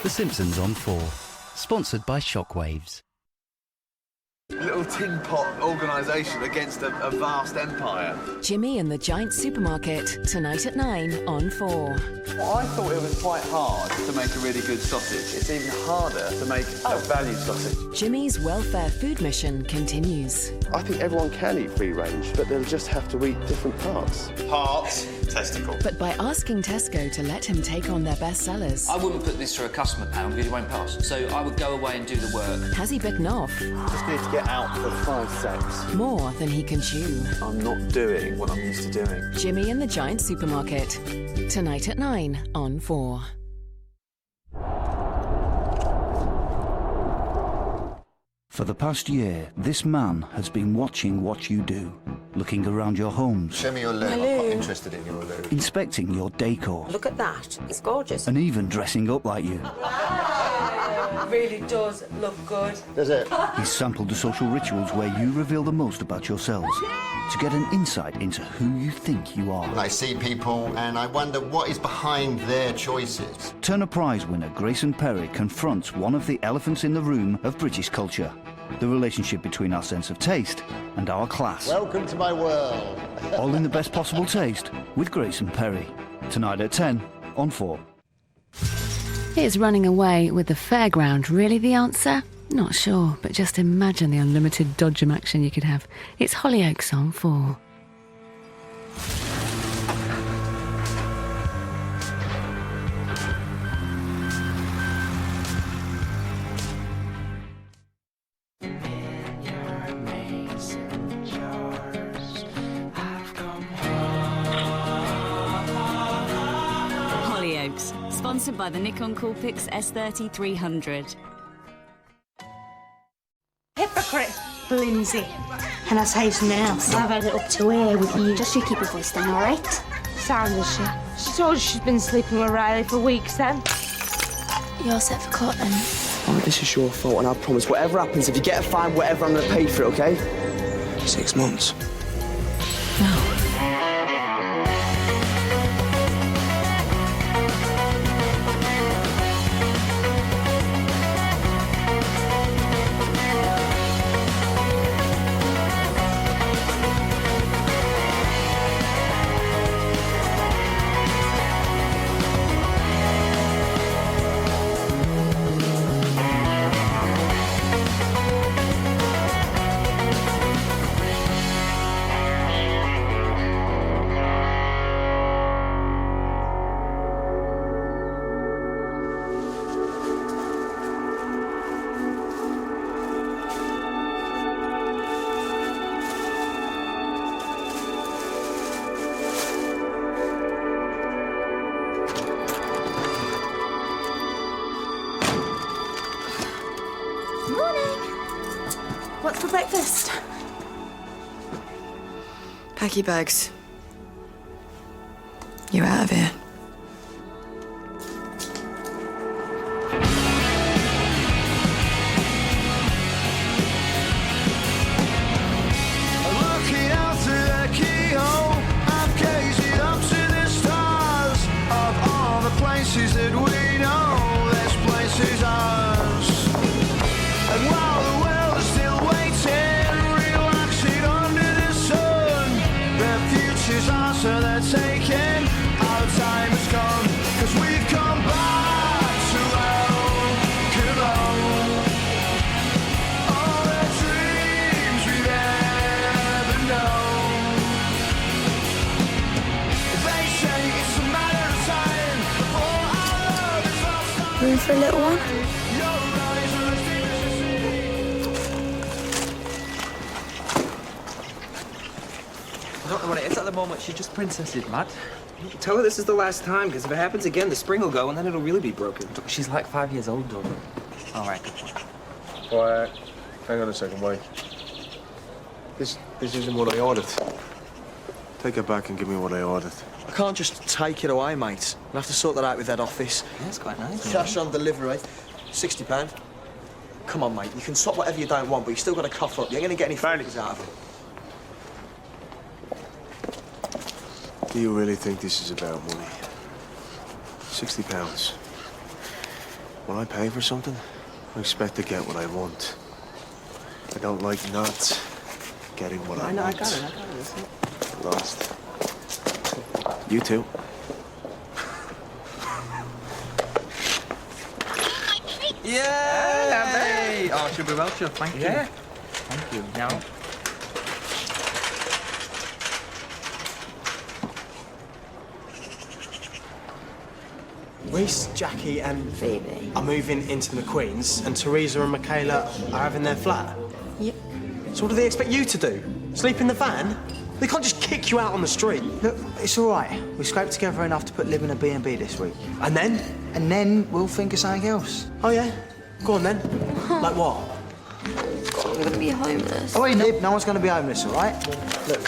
The Simpsons on 4. Sponsored by Shockwaves. Little tin pot organisation against a vast empire. Jimmy and the Giant Supermarket, tonight at 9 on 4. I thought it was quite hard to make a really good sausage. It's even harder to make a value sausage. Jimmy's welfare food mission continues. I think everyone can eat free range, but they'll just have to eat different parts. Parts, testicle. But by asking Tesco to let him take on their best sellers, I wouldn't put this through a customer panel because it won't pass. So I would go away and do the work. has he bitten off Just need to get out for 5 seconds. more than he can chew? I'm not doing what I'm used to doing. Jimmy and the Giant Supermarket, tonight at 9 on 4. For the past year, this man has been watching what you do, looking around your homes, Show me your loo. I'm quite interested in your loo. inspecting your decor, Look at that. It's gorgeous. and even dressing up like you. It really does look good. Does it? He's sampled the social rituals where you reveal the most about yourselves to get an insight into who you think you are. I see people and I wonder what is behind their choices. Turner Prize winner Grayson Perry confronts one of the elephants in the room of British culture. The relationship between our sense of taste and our class. Welcome to my world. All in the best possible taste with Grayson Perry. Tonight at 10 on 4. Is running away with the fairground really the answer? Not sure, but just imagine the unlimited dodgem action you could have. It's Hollyoaks on 4. Hollyoaks, sponsored by the Nikon Coolpix S30-300. Hypocrite, Lindsay. And I say it now, I've had it up to here with you. Just you keep your voice down, all right? Sounds she. She told you she's been sleeping with Riley for weeks then. You're set for court then. Oh, this is your fault, and I promise, whatever happens, if you get a fine, whatever, I'm gonna pay for it, okay? 6 months. No. What's for breakfast? Pack your bags. You're out of here. Looking out through the keyhole, I'm gazing up to the stars. Of all the places that we know, this place is ours. And while the world is still waiting, relaxing under the sun, the future's ours, so they're taking. Our time has come, 'cause we've come back to home, come home. All the dreams we've ever known. They say it's a matter of time before our love is lost. Room for a little one? Your eyes are as deep as the sea. I don't know what it is at the moment. She just princess is mad. Tell her this is the last time, because if it happens again, the spring will go, and then it'll really be broken. She's like 5 years old, though. All right. Quiet. Hang on a second, wait. This isn't what I ordered. Take it back and give me what I ordered. I can't just take it away, mate. I'll have to sort that out with head office. Yeah, it's quite nice. Cash on delivery, £60. Come on, mate. You can swap whatever you don't want, but you still got to cough up. You ain't going to get any fannies out of it. Do you really think this is about money? £60. When I pay for something, I expect to get what I want. I don't like not getting what I want. I got it. Lost. You too. Yeah! Oh, should be well, sure. Thank you. Yeah. Thank you. Now. Reese, Jackie, and Phoebe are moving into the McQueens, and Teresa and Michaela are having their flat. Yep. So what do they expect you to do? Sleep in the van? They can't just kick you out on the street. Look, it's all right. We scraped together enough to put Liv in a B&B this week. And then? And then we'll think of something else. Oh, yeah? Go on, then. Like what? I'm gonna be homeless. Oh, hey, Liv, no one's going to be homeless, all right? Look.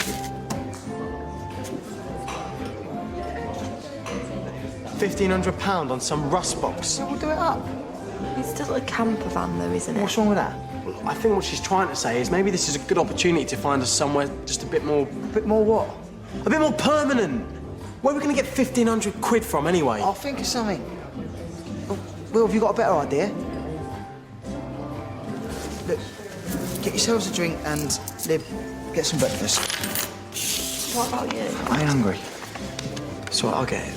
£1,500 on some rust box. We'll do it up. It's still a camper van, though, isn't it? What's wrong with that? I think what she's trying to say is maybe this is a good opportunity to find us somewhere just a bit more... A bit more what? A bit more permanent. Where are we going to get 1,500 quid from, anyway? I'll think of something. Oh, Will, have you got a better idea? Look, get yourselves a drink and, Liv, get some breakfast. What about you? I'm hungry. So I'll get it.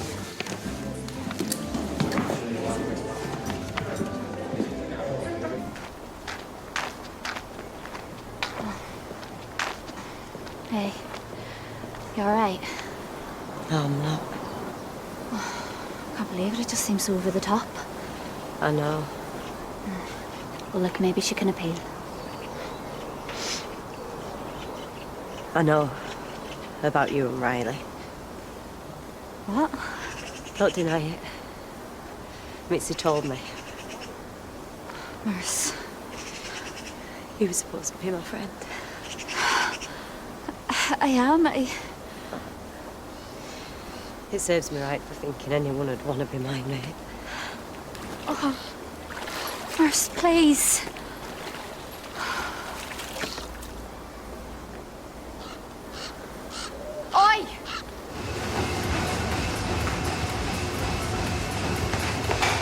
Hey, you all right? No, I'm not. I can't believe it. It just seems so over the top. I know. Well, look, maybe she can appeal. I know. About you and Riley. What? Don't deny it. Mitzi told me. Merce. You were supposed to be my friend. I am. It serves me right for thinking anyone would want to be my mate. Oh, Merce, please. Oi!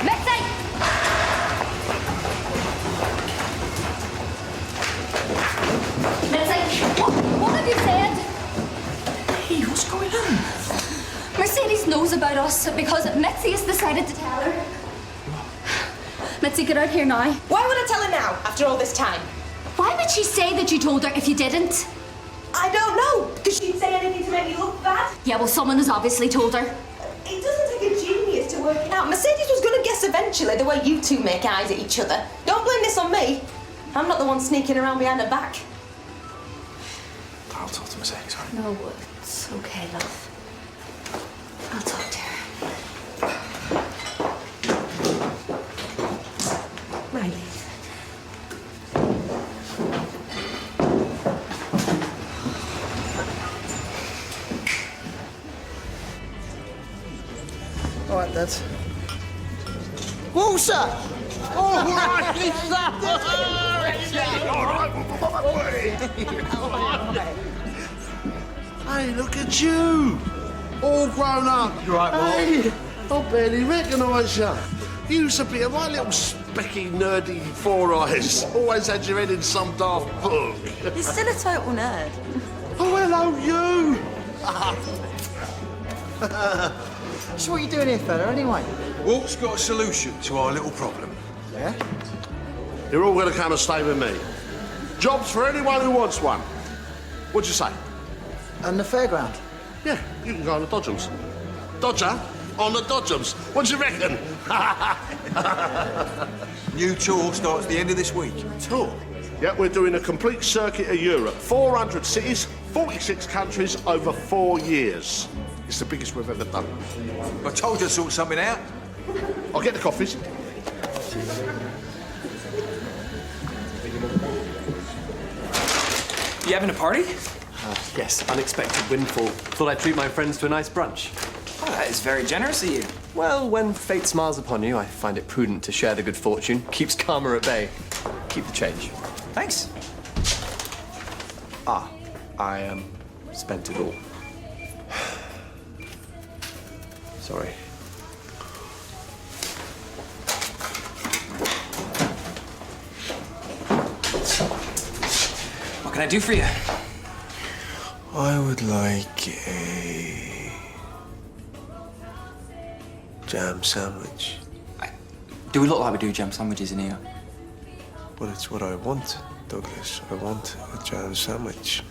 Mitzi! Mitzi, what have you said? Hey, what's going on? Mercedes knows about us because Mitzi has decided to tell her. Mitzi, get out here now. Why would I tell her now, after all this time? Why would she say that you told her if you didn't? I don't know. Does she say anything to make me look bad? Yeah, well, someone has obviously told her. It doesn't take a genius to work it out. Mercedes was going to guess eventually the way you two make eyes at each other. Don't blame this on me. I'm not the one sneaking around behind her back. I'll talk to Mercedes, right? No, it's okay, love. I'll talk to her. Riley. All right, Dad. Walter! All right, Hey, look at you! All grown up. You right, Walt? Hey, I barely recognise you. You used to be my little specky, nerdy four eyes. Always had your head in some daft book. You're still a total nerd. Oh, hello, you! So what are you doing here, fella, anyway? Walt's got a solution to our little problem. Yeah? You're all going to come and stay with me. Jobs for anyone who wants one. What'd you say? And the fairground? Yeah, you can go on the Dodgems. Dodger on the Dodgems. What do you reckon? New tour starts the end of this week. Tour? Yeah, we're doing a complete circuit of Europe. 400 cities, 46 countries over 4 years. It's the biggest we've ever done. I told you to sort something out. I'll get the coffees. You having a party? Yes, unexpected windfall. Thought I'd treat my friends to a nice brunch. Oh, that is very generous of you. Well, when fate smiles upon you, I find it prudent to share the good fortune. Keeps karma at bay. Keep the change. Thanks. I spent it all. Sorry. can I do for you? I would like a jam sandwich. Do we look like we do jam sandwiches in here? But it's what I want, Douglas. I want a jam sandwich.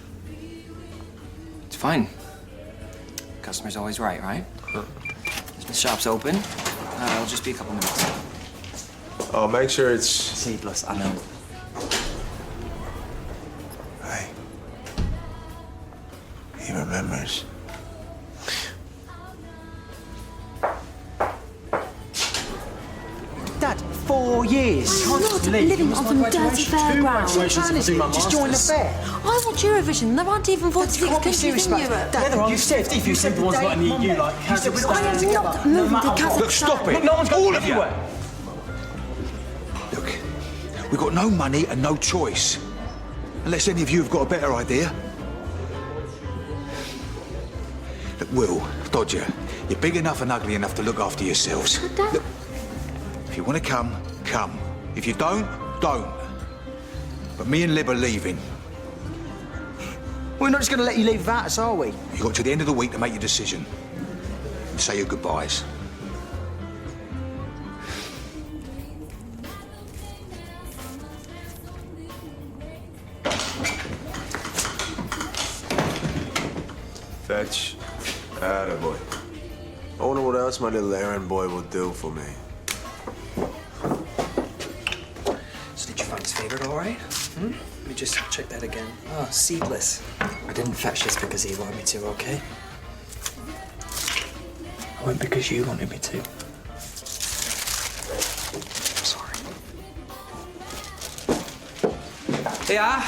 It's fine. Customer's always right? The shop's open. It'll just be a couple minutes. Oh, make sure it's seedless. I know. Hey. He remembers. Dad, 4 years. I'm not living on some dirty fairground. Just join the fair. I want Eurovision. There aren't even 46 countries in Europe. Dad, you said if you said the ones that need you, like Kazakhstan. I am not moving to Kazakhstan. Look, stop it. Look, no one's got all of you. everywhere. Look, we've got no money and no choice. Unless any of you have got a better idea. Look, Will, Dodger, you're big enough and ugly enough to look after yourselves. Look, if you want to come, come. If you don't, don't. But me and Lib are leaving. We're not just going to let you leave without us, are we? You've got to the end of the week to make your decision. And say your goodbyes. Fetch. Attaboy. I wonder what else my little errand boy will do for me. So did you find his favorite all right? Let me just check that again. Oh, seedless. I didn't fetch this because he wanted me to, okay? I went because you wanted me to. Sorry. Yeah.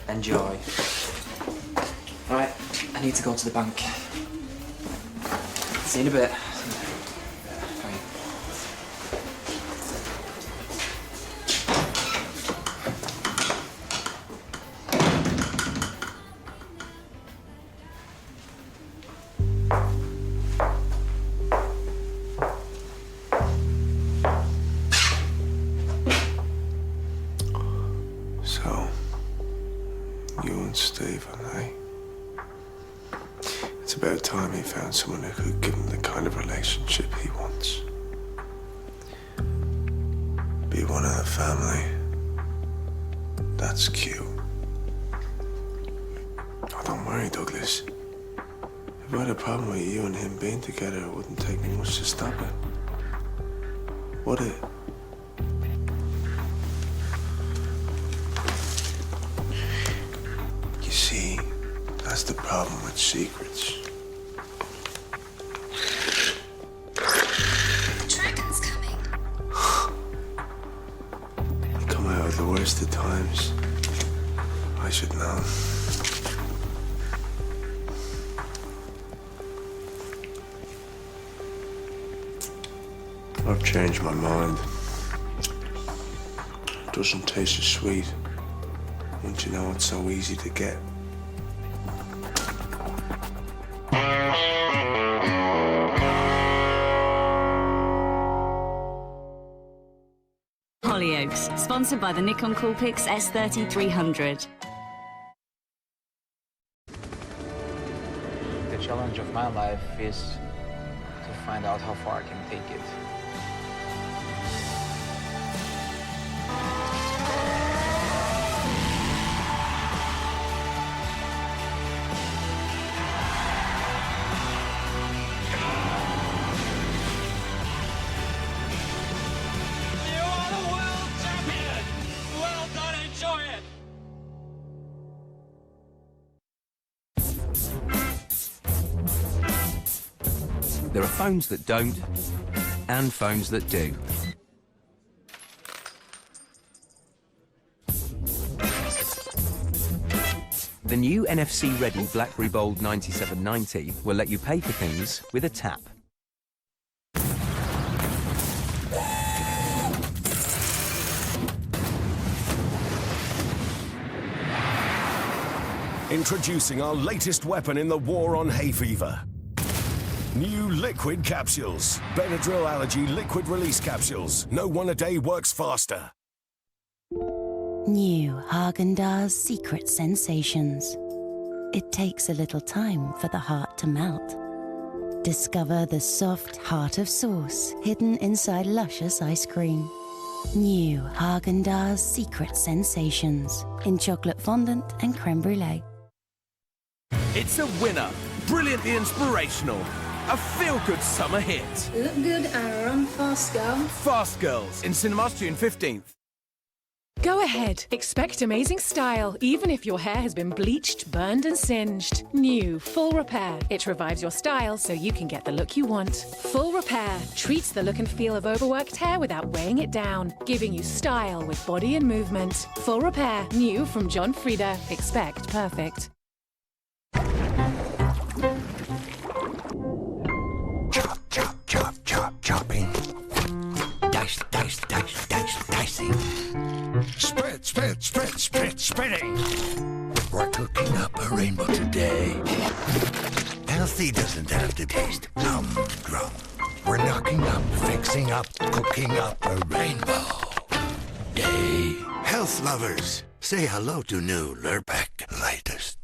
Enjoy. All right, I need to go to the bank. See you in a bit. Bye. So, you and Stephen, eh? It's about time he found someone who could give him the kind of relationship he wants. Be one of the family. That's cute. Oh, don't worry, Douglas. If I had a problem with you and him being together, it wouldn't take me much to stop it. Would it? You see, that's the problem with secrets. The dragon's coming. You come out at the worst of times. I should know. I've changed my mind. It doesn't taste as sweet. Don't you know it's so easy to get? Hollyoaks, sponsored by the Nikon Coolpix S30-300. The challenge of my life is to find out how far I can take it. There are phones that don't, and phones that do. The new NFC-ready BlackBerry Bold 9790 will let you pay for things with a tap. Introducing our latest weapon in the war on hay fever. New liquid capsules. Benadryl Allergy liquid release capsules. No one a day works faster. New Haagen-Dazs Secret Sensations. It takes a little time for the heart to melt. Discover the soft heart of sauce hidden inside luscious ice cream. New Haagen-Dazs Secret Sensations in chocolate fondant and creme brulee. It's a winner. Brilliantly inspirational. A feel-good summer hit. Look good and run fast, girl. Fast Girls in cinemas June 15th. Go ahead. Expect amazing style, even if your hair has been bleached, burned and singed. New Full Repair. It revives your style so you can get the look you want. Full Repair treats the look and feel of overworked hair without weighing it down, giving you style with body and movement. Full Repair. New from John Frieda. Expect perfect. Chopping. Dice, dice, dice, dice, dicing. Spread, spread, spread, spread, spreading. We're cooking up a rainbow today. Healthy doesn't have to taste humdrum. We're knocking up, fixing up, cooking up a rainbow day. Health lovers, say hello to new Lurpak Lightest.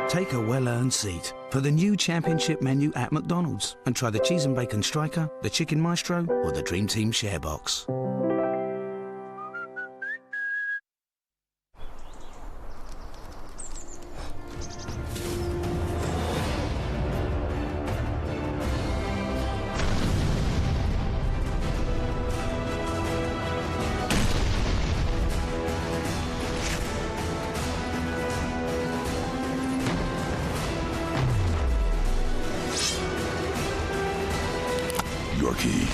Take a well-earned seat for the new championship menu at McDonald's and try the cheese and bacon striker, the chicken maestro or the Dream Team share box. Yorkie.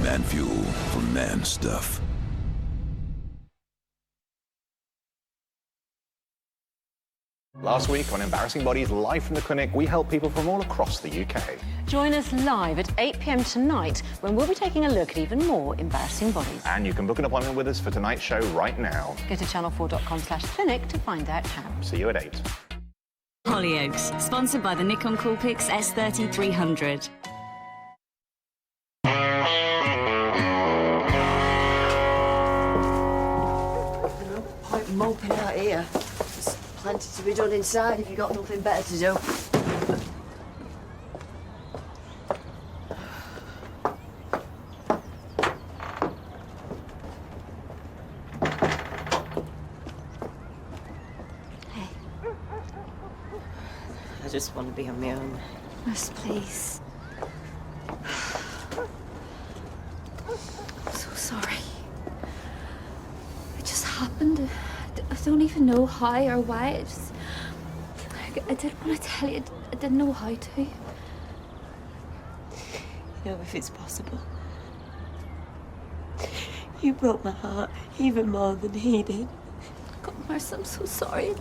Man fuel for man stuff. Last week on Embarrassing Bodies live from the clinic, we help people from all across the UK. Join us live at 8 p.m. tonight when we'll be taking a look at even more embarrassing bodies. And you can book an appointment with us for tonight's show right now. Go to channel4.com/clinic to find out how. See you at 8. Hollyoaks, sponsored by the Nikon Coolpix S30-300. Moping out here. There's plenty to be done inside if you've got nothing better to do. Hey. I just want to be on my own. Yes, please. I'm so sorry. It just happened. I don't even know how or why. I didn't want to tell you. I didn't know how to. You know, if it's possible. You broke my heart even more than he did. God, Marcy, I'm so sorry.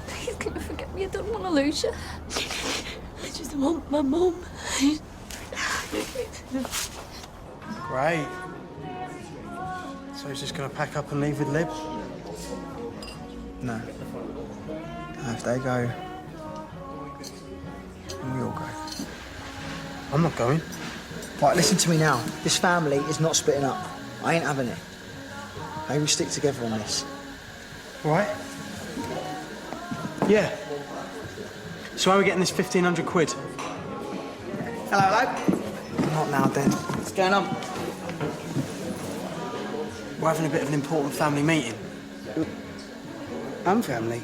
Please, can you forgive me? I don't want to lose you. I just want my mum. Great. So he's just going to pack up and leave with Lib? No. If they go, we all go. I'm not going. Right, listen to me now. This family is not splitting up. I ain't having it. Maybe we stick together on this. All right? Yeah. So how are we getting this 1,500 quid? Hello, hello. Not now, then. What's going on? We're having a bit of an important family meeting. And family.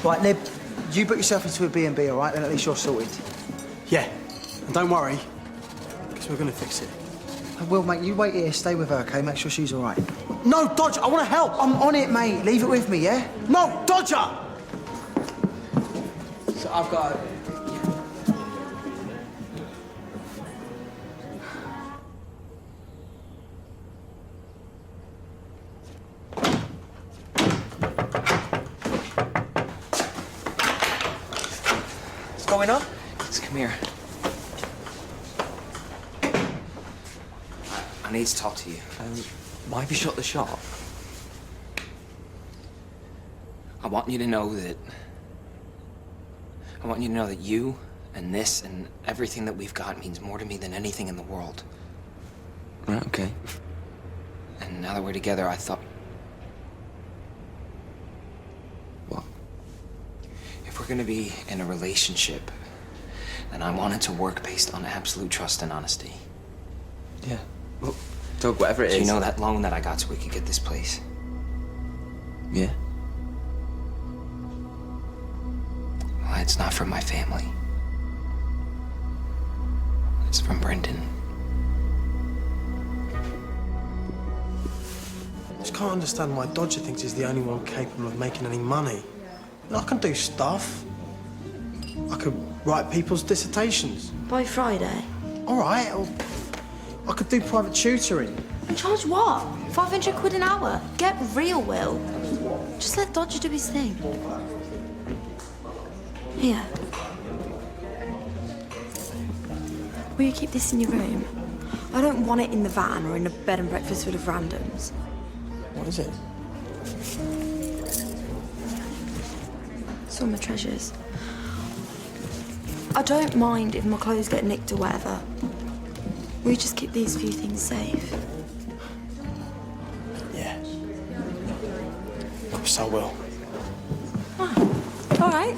Right, Nib, you put yourself into a B&B, all right? Then at least you're sorted. Yeah. And don't worry, because we're going to fix it. Well, mate, you wait here, stay with her, OK? Make sure she's all right. No, Dodger, I want to help. I'm on it, mate. Leave it with me, yeah? No, Dodger! So I've got... What's going on? Just come here. I need to talk to you. Why have you shut the shop? I want you to know that you and this and everything that we've got means more to me than anything in the world. Right, okay. And now that we're together, I thought... What? If we're gonna be in a relationship, then I want it to work based on absolute trust and honesty. Yeah. Look, Doug, whatever it is... Do you know that loan that I got so we could get this place? Yeah. Well, it's not from my family. It's from Brendan. I just can't understand why Dodger thinks he's the only one capable of making any money. I can do stuff. I could write people's dissertations. By Friday? All right, I could do private tutoring. Charge what? 500 quid an hour? Get real, Will. Just let Dodger do his thing. Here. Will you keep this in your room? I don't want it in the van or in a bed and breakfast full of randoms. What is it? Summer treasures. I don't mind if my clothes get nicked or whatever. Will you just keep these few things safe? Yeah. Of course I will. All right.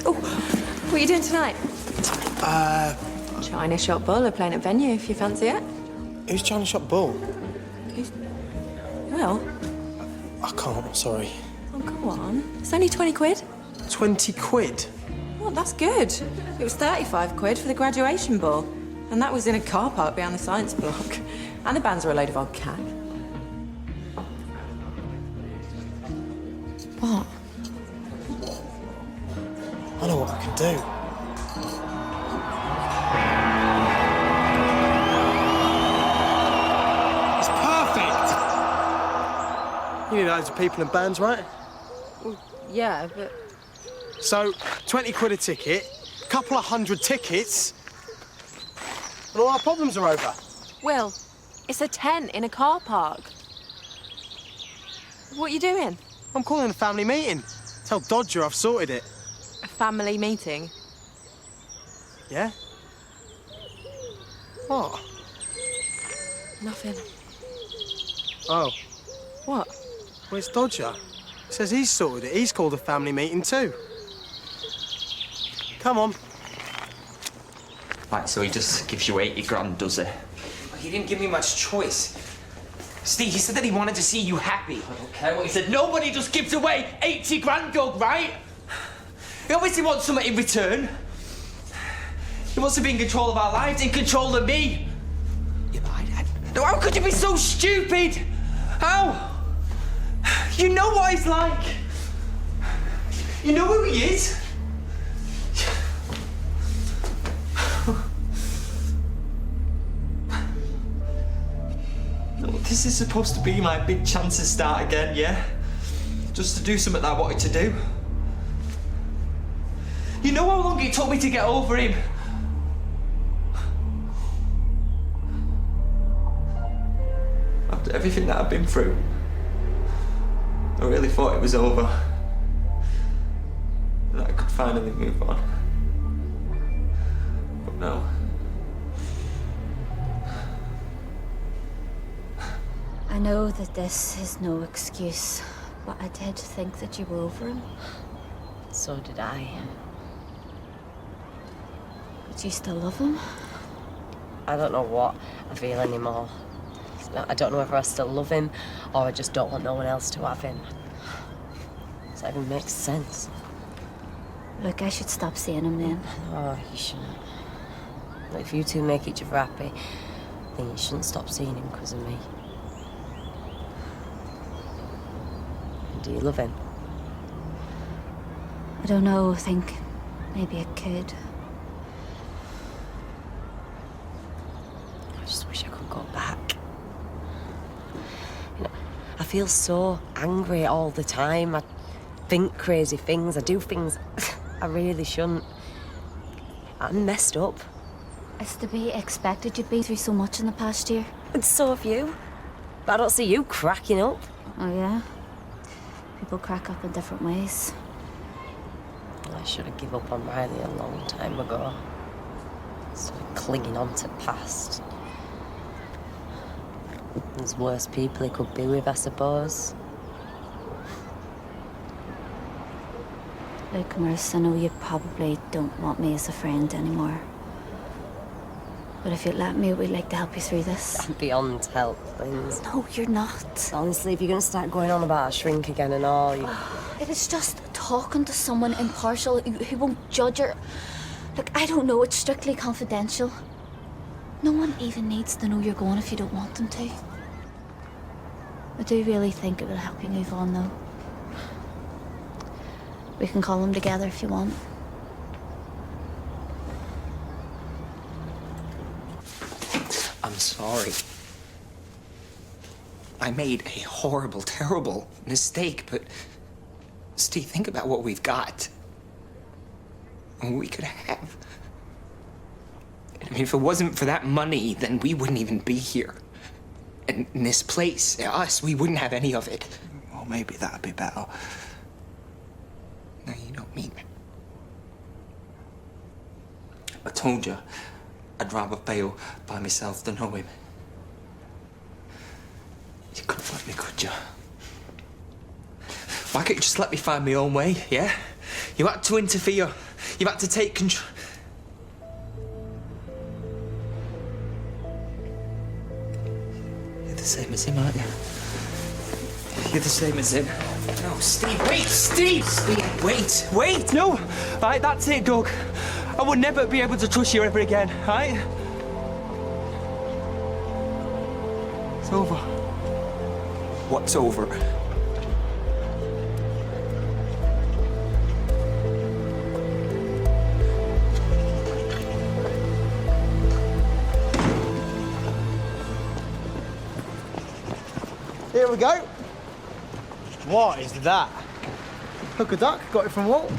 Oh, what are you doing tonight? China Shop Bull are playing at Venue if you fancy it. Who's China Shop Bull? Well, I can't, I'm sorry. oh, go on. It's only 20 quid. 20 quid? Well, that's good. It was 35 quid for the graduation ball. And that was in a car park behind the science block. And the bands are a load of old cack. What? I know what I can do. It's perfect! You need loads of people in bands, right? Well, yeah, but... So, 20 quid a ticket, a couple of hundred tickets, and all our problems are over. Will, it's a tent in a car park. What are you doing? I'm calling a family meeting. Tell Dodger I've sorted it. A family meeting? Yeah? What? Nothing. Oh. What? Where's Dodger? He says he's sorted it. He's called a family meeting too. Come on. Right, so he just gives you 80 grand, does he? He didn't give me much choice. Steve, he said that he wanted to see you happy. I don't care what he said. Nobody just gives away 80 grand, Doug, right? He obviously wants something in return. He wants to be in control of our lives, in control of me. Yeah, but No, how could you be so stupid? How? You know what he's like. You know who he is. This is supposed to be my big chance to start again, yeah? Just to do something that I wanted to do. You know how long it took me to get over him? After everything that I've been through, I really thought it was over. That I could finally move on. But no. I know that this is no excuse, but I did think that you were over him. So did I. But you still love him? I don't know what I feel anymore. I don't know whether I still love him or I just don't want no one else to have him. Does that even make sense? Look, I should stop seeing him then. No, you shouldn't. If you two make each other happy, then you shouldn't stop seeing him because of me. Do you love him? I don't know, I think maybe I could. I just wish I could go back. You know, I feel so angry all the time. I think crazy things. I do things I really shouldn't. I'm messed up. It's to be expected. You've been through so much in the past year. And so have you. But I don't see you cracking up. Oh, yeah? People crack up in different ways. I should have given up on Riley a long time ago. Sort of clinging on to the past. There's worse people he could be with, I suppose. Look, Marissa, I know you probably don't want me as a friend anymore. But if you'd let me, we'd like to help you through this. I'm beyond help, Linz. No, you're not. Honestly, if you're going to start going on about a shrink again and all, you... It is just talking to someone impartial who won't judge or... Look, I don't know, it's strictly confidential. No one even needs to know you're going if you don't want them to. I do really think it will help you move on, though. We can call them together if you want. I'm sorry. I made a horrible, terrible mistake, but... Steve, think about what we've got. And we could have. I mean, if it wasn't for that money, then we wouldn't even be here. And in this place, us, we wouldn't have any of it. Well, maybe that'd be better. No, you don't mean it. I told you, I'd rather fail by myself than know him. You couldn't let me, could you? Why can't you just let me find my own way, yeah? You had to interfere. You had to take control. You're the same as him, aren't you? You're the same as him. No, Steve, wait! Steve! Steve, wait! Wait! No! Right, that's it, Doug. I will never be able to trust you ever again, right? It's over. What's over? Here we go. What is that? Hook a duck, got it from Walt.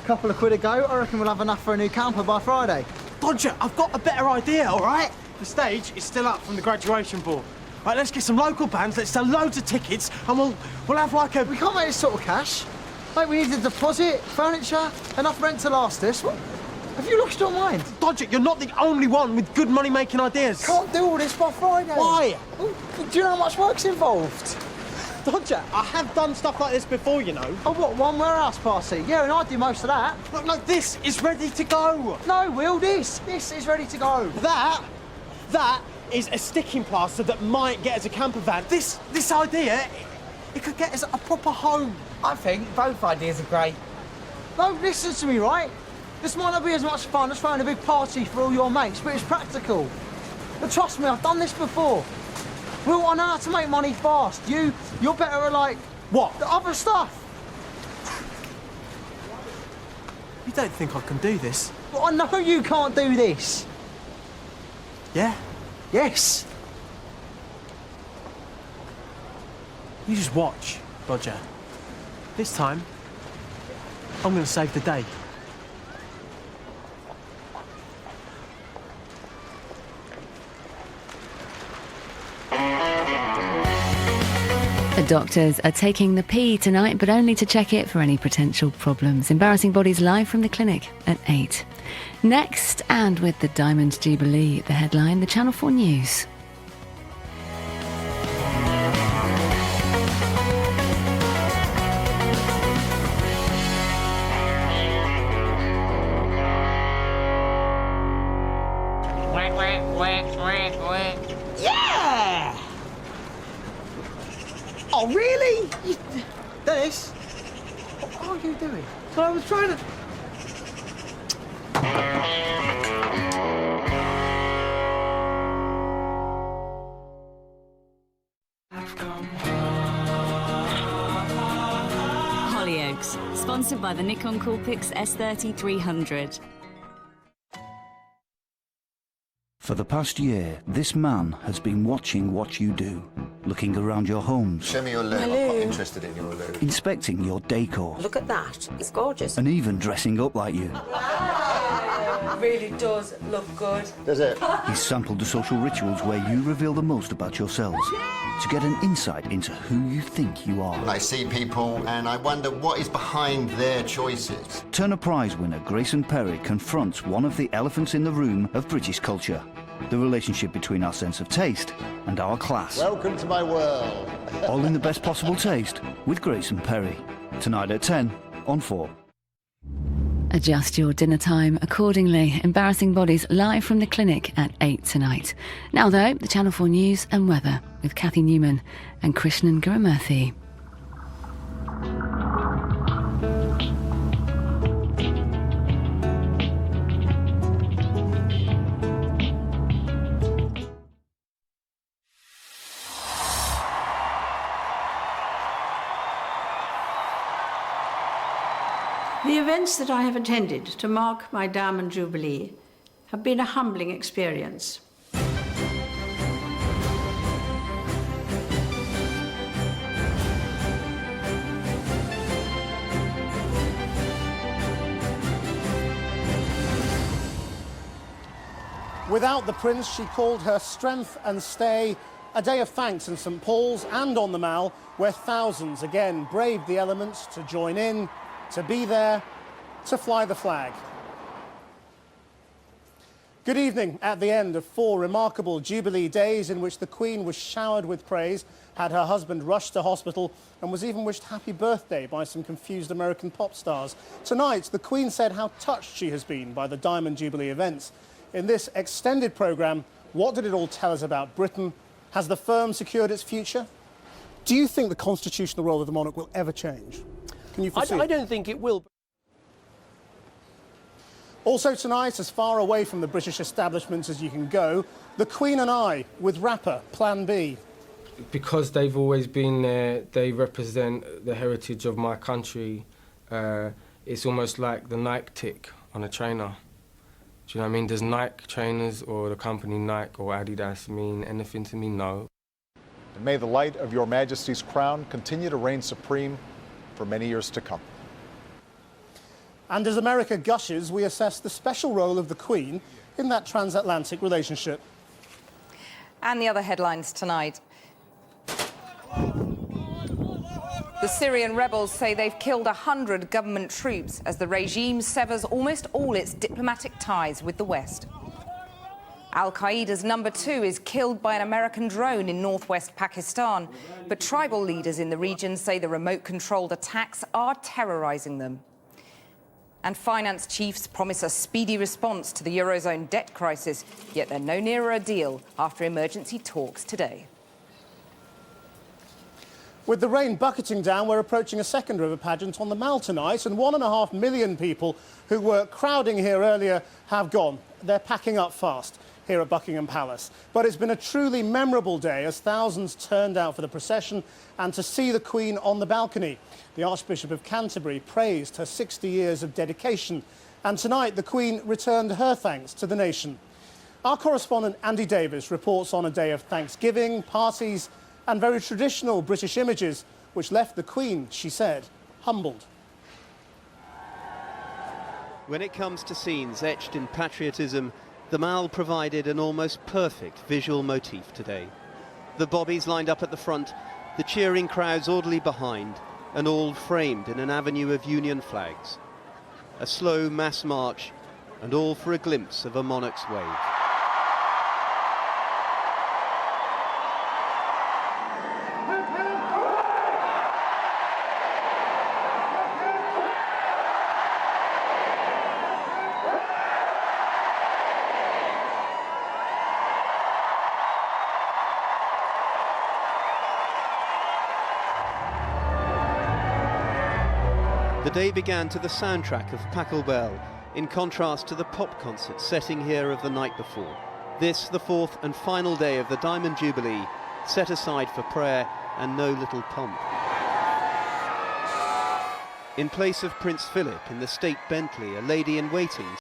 Couple of quid a go, I reckon we'll have enough for a new camper by Friday. Dodger, I've got a better idea, all right? The stage is still up from the graduation ball. Right, let's get some local bands, let's sell loads of tickets, and we'll have like a... We can't make this sort of cash. Mate, we need a deposit, furniture, enough rent to last us. What? Have you lost your mind? Dodger, you're not the only one with good money-making ideas. Can't do all this by Friday. Why? Well, do you know how much work's involved? Dodger, I have done stuff like this before, you know. Oh, what, one warehouse party? Yeah, and I do most of that. Look, this is ready to go. No, Will, this is ready to go. That is a sticking plaster that might get us a camper van. This idea, it could get us a proper home. I think both ideas are great. No, listen to me, right? This might not be as much fun as throwing a big party for all your mates, but it's practical. But trust me, I've done this before. Will, I know how to make money fast. You're better at, like... What? The other stuff. You don't think I can do this? Well, I know you can't do this. Yeah? Yes. You just watch, Dodger. This time, I'm going to save the day. The doctors are taking the pee tonight, but only to check it for any potential problems. Embarrassing Bodies live from the clinic at 8. Next, and with the Diamond Jubilee at the headline, the Channel 4 News. Yeah! Oh, really? Dennis? What are you doing? So I was trying to... Hollyoaks, sponsored by the Nikon Coolpix S30-300. For the past year, this man has been watching what you do, looking around your homes, Show me your loo. I'm not interested in your loo. inspecting your decor, Look at that. It's gorgeous. and even dressing up like you. really does look good. Does it? He's sampled the social rituals where you reveal the most about yourselves to get an insight into who you think you are. I see people and I wonder what is behind their choices. Turner Prize winner Grayson Perry confronts one of the elephants in the room of British culture, the relationship between our sense of taste and our class. Welcome to my world. All in the best possible taste with Grayson Perry. Tonight at 10 on 4. Adjust your dinner time accordingly. Embarrassing Bodies live from the clinic at 8 tonight. Now though, the Channel 4 News and Weather with Kathy Newman and Krishnan Gurumurthy. The events that I have attended to mark my Diamond Jubilee have been a humbling experience. Without the Prince, she called her strength and stay a day of thanks in St Paul's and on the Mall, where thousands again braved the elements to join in, to be there, to fly the flag. Good evening. At the end of 4 remarkable Jubilee days in which the Queen was showered with praise, had her husband rushed to hospital and was even wished happy birthday by some confused American pop stars. Tonight, the Queen said how touched she has been by the Diamond Jubilee events. In this extended programme, what did it all tell us about Britain? Has the firm secured its future? Do you think the constitutional role of the monarch will ever change? Can you foresee I don't think it will. Also tonight, as far away from the British establishment as you can go, the Queen and I with rapper Plan B. Because they've always been there, they represent the heritage of my country. It's almost like the Nike tick on a trainer. Do you know what I mean? Does Nike trainers or the company Nike or Adidas mean anything to me? No. And may the light of your Majesty's crown continue to reign supreme for many years to come. And as America gushes, we assess the special role of the Queen in that transatlantic relationship. And the other headlines tonight. The Syrian rebels say they've killed 100 government troops as the regime severs almost all its diplomatic ties with the West. Al-Qaeda's number 2 is killed by an American drone in northwest Pakistan, but tribal leaders in the region say the remote-controlled attacks are terrorizing them. And finance chiefs promise a speedy response to the Eurozone debt crisis, yet they're no nearer a deal after emergency talks today. With the rain bucketing down, we're approaching a second river pageant on the Mall tonight, and 1.5 million people who were crowding here earlier have gone. They're packing up fast here at Buckingham Palace. But it's been a truly memorable day as thousands turned out for the procession and to see the Queen on the balcony. The Archbishop of Canterbury praised her 60 years of dedication, and tonight the Queen returned her thanks to the nation. Our correspondent Andy Davis reports on a day of Thanksgiving, parties and very traditional British images, which left the Queen, she said, humbled. When it comes to scenes etched in patriotism, the Mall provided an almost perfect visual motif today. The bobbies lined up at the front, the cheering crowds orderly behind, and all framed in an avenue of Union flags. A slow mass march, and all for a glimpse of a monarch's wave. The day began to the soundtrack of Pachelbel, in contrast to the pop concert setting here of the night before. This, the 4th and final day of the Diamond Jubilee, set aside for prayer and no little pomp. In place of Prince Philip in the state Bentley, a lady in waiting